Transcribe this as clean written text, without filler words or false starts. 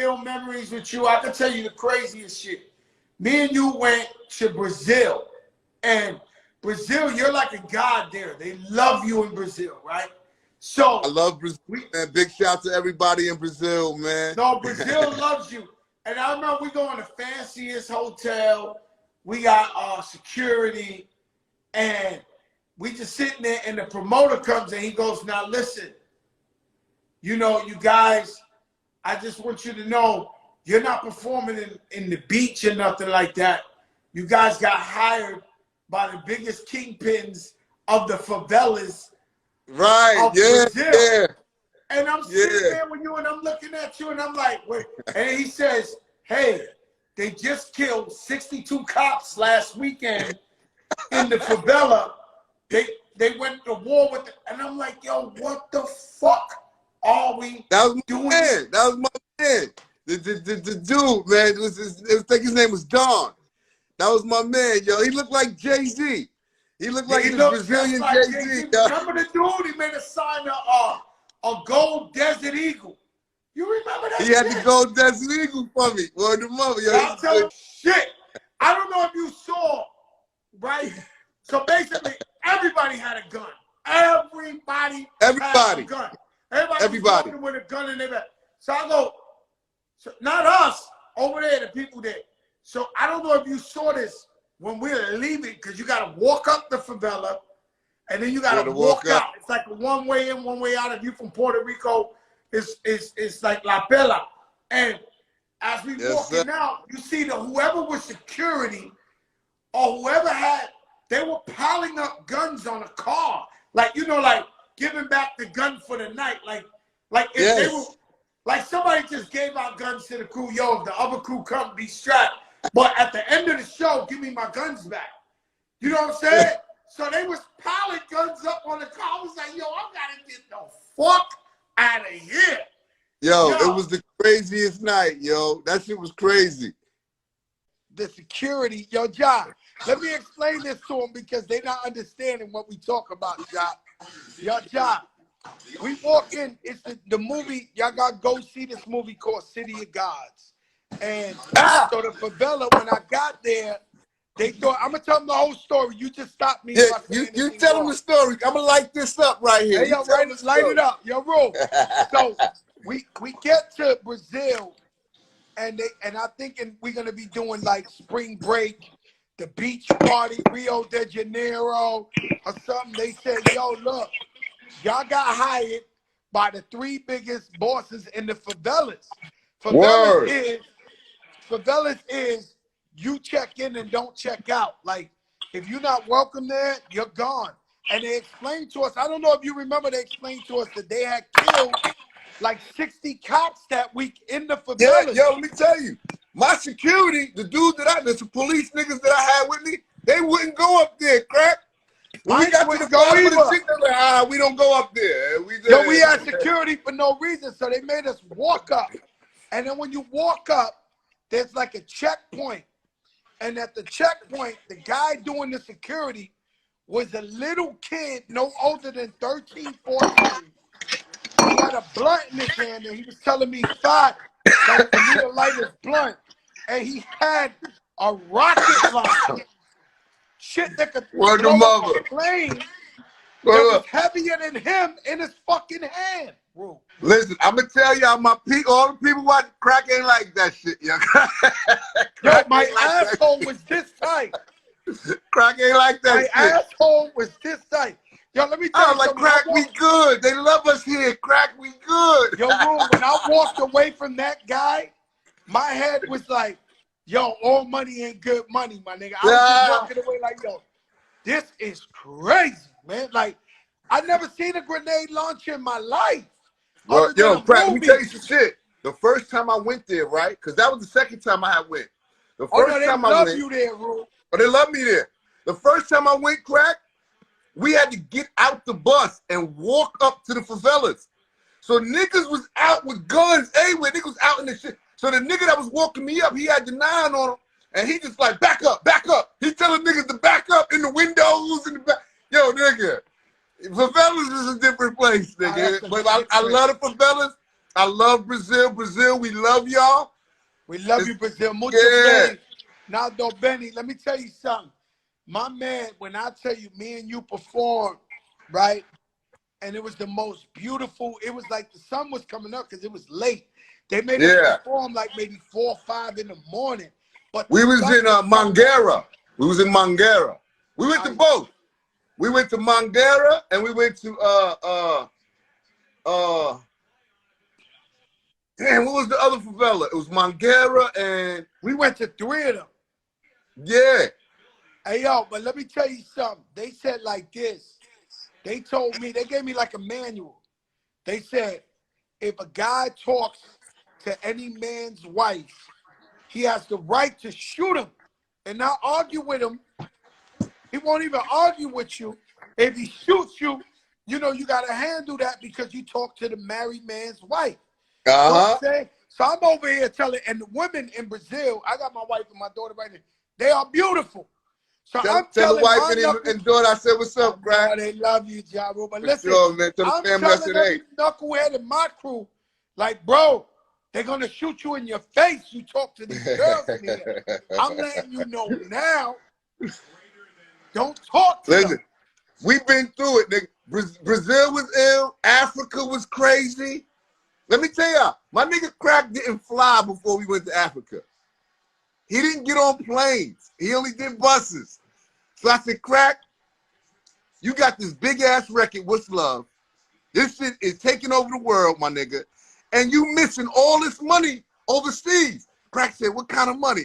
ill memories with you. I can tell you the craziest shit. Me and you went to Brazil. And Brazil, you're like a god there. They love you in Brazil, right? So I love Brazil, man. Big shout to everybody in Brazil, man. No, Brazil loves you. And I remember we go in the fanciest hotel. We got security. And we just sitting there, and the promoter comes and he goes, now listen, you know, you guys, I just want you to know, you're not performing in the beach or nothing like that. You guys got hired by the biggest kingpins of the favelas. Right, yeah, Brazil. yeah. And I'm sitting there with you, and I'm looking at you, and I'm like, wait. And he says, hey, they just killed 62 cops last weekend in the favela. They went to war with it. And I'm like, yo, what the fuck are we doing? Man. That was my man. The dude, man, it was I think his name was Don. That was my man, yo. He looked like Jay-Z. He looked like a Brazilian like Jay-Z. Remember the dude? He made a sign a gold Desert Eagle. You remember that? He had the gold Desert Eagle for me. Word to mother, yo. I'll tell you shit. I don't know if you saw, right? So basically, everybody had a gun. Everybody had a gun. Everybody. Was with a gun in their back. So I go, so not us, over there, the people there. So I don't know if you saw this when we were leaving, because you got to walk up the favela, and then you got to walk out. It's like a one way in, one way out. If you from Puerto Rico, it's like La Pela. And as we walking out, you see that whoever was security or whoever had, they were piling up guns on a car. Like, you know, like giving back the gun for the night. Like if they were, like somebody just gave out guns to the crew. Yo, if the other crew come, be strapped. But at the end of the show, give me my guns back. You know what I'm saying? So they was piling guns up on the car. I was like, yo, I gotta get the fuck out of here. Yo, it was the craziest night, yo. That shit was crazy. The security, yo, Ja, let me explain this to them because they're not understanding what we talk about, Ja. Yo, Ja, we walk in, it's the movie, y'all gotta go see this movie called City of Gods. And so the favela, when I got there, they thought, I'm gonna tell them the whole story. You just stop me. Yeah, you tell them the story. I'm gonna light this up right here. Hey, yo, light it up. Yo, roll. So we get to Brazil, and I'm thinking we're gonna be doing like spring break, the beach party, Rio de Janeiro, or something. They said, yo, look, y'all got hired by the 3 biggest bosses in the favelas. Favelas is you check in and don't check out. Like, if you're not welcome there, you're gone. And they explained to us, I don't know if you remember, they explained to us that they had killed like 60 cops that week in the favelas. Yeah, yo, let me tell you, my security, the police niggas that I had with me, they wouldn't go up there, crack. When we got to the bottom of the chick, they were like, we don't go up there. We had security for no reason, so they made us walk up. And then when you walk up, there's like a checkpoint. And at the checkpoint, the guy doing the security was a little kid, no older than 13, 14. He had a blunt in his hand, and he was telling me, "Fine, like for me to light his blunt." And he had a rocket launcher. Shit that could blow up a plane that was heavier than him in his fucking hand. Bro. Listen, I'm gonna tell y'all, all the people watching, crack ain't like that shit, yo. Yo, my asshole was this tight. Crack ain't like that shit. My asshole was this tight. Yo, let me tell you something. Crack, we good. They love us here. Crack, we good. Yo, bro, when I walked away from that guy, my head was like, yo, all money ain't good money, my nigga. I was just walking away like, yo, this is crazy, man. Like, I never seen a grenade launcher in my life. Well, yo, Crack, let me tell you some shit. The first time I went there, right? Because that was the second time I had went. The first time I went. They love you there, bro. But they love me there. The first time I went, Crack, we had to get out the bus and walk up to the favelas. So niggas was out with guns everywhere. Niggas was out in the shit. So the nigga that was walking me up, he had the 9 on him, and he just like, back up, back up. He telling niggas to back up in the windows, in the back. Yo, nigga, favelas is a different place, nigga. But I love the favelas. I love Brazil. Brazil, we love y'all. We love you, Brazil. Mucho bem. Now, though, Benny, let me tell you something. My man, when I tell you, me and you performed, right? And it was the most beautiful. It was like the sun was coming up because it was late. They made us perform like maybe 4 or 5 in the morning. But we was in Mangueira. We was in Mangueira. We went to both. We went to Mangueira and we went to damn, what was the other favela? It was Mangueira and we went to 3 of them. Yeah. Hey yo, but let me tell you something. They said like this. They told me, they gave me like a manual. They said, if a guy talks to any man's wife, he has the right to shoot him and not argue with him. He won't even argue with you. If he shoots you, you know, you got to handle that because you talk to the married man's wife. You know what I'm saying? So I'm over here telling, and the women in Brazil, I got my wife and my daughter right now. They are beautiful. So I'm telling the wife and daughter, I said, what's up, Crack? They love you, Jaro. But listen, sure, man. I'm telling every knucklehead in my crew, like, bro, they're going to shoot you in your face. You talk to these girls in here. I'm letting you know now. Don't talk to them. We've been through it, nigga. Brazil was ill. Africa was crazy. Let me tell y'all, my nigga Crack didn't fly before we went to Africa. He didn't get on planes. He only did buses. So I said, Crack, you got this big-ass record, What's Love? This shit is taking over the world, my nigga. And you missing all this money overseas. Crack said, what kind of money?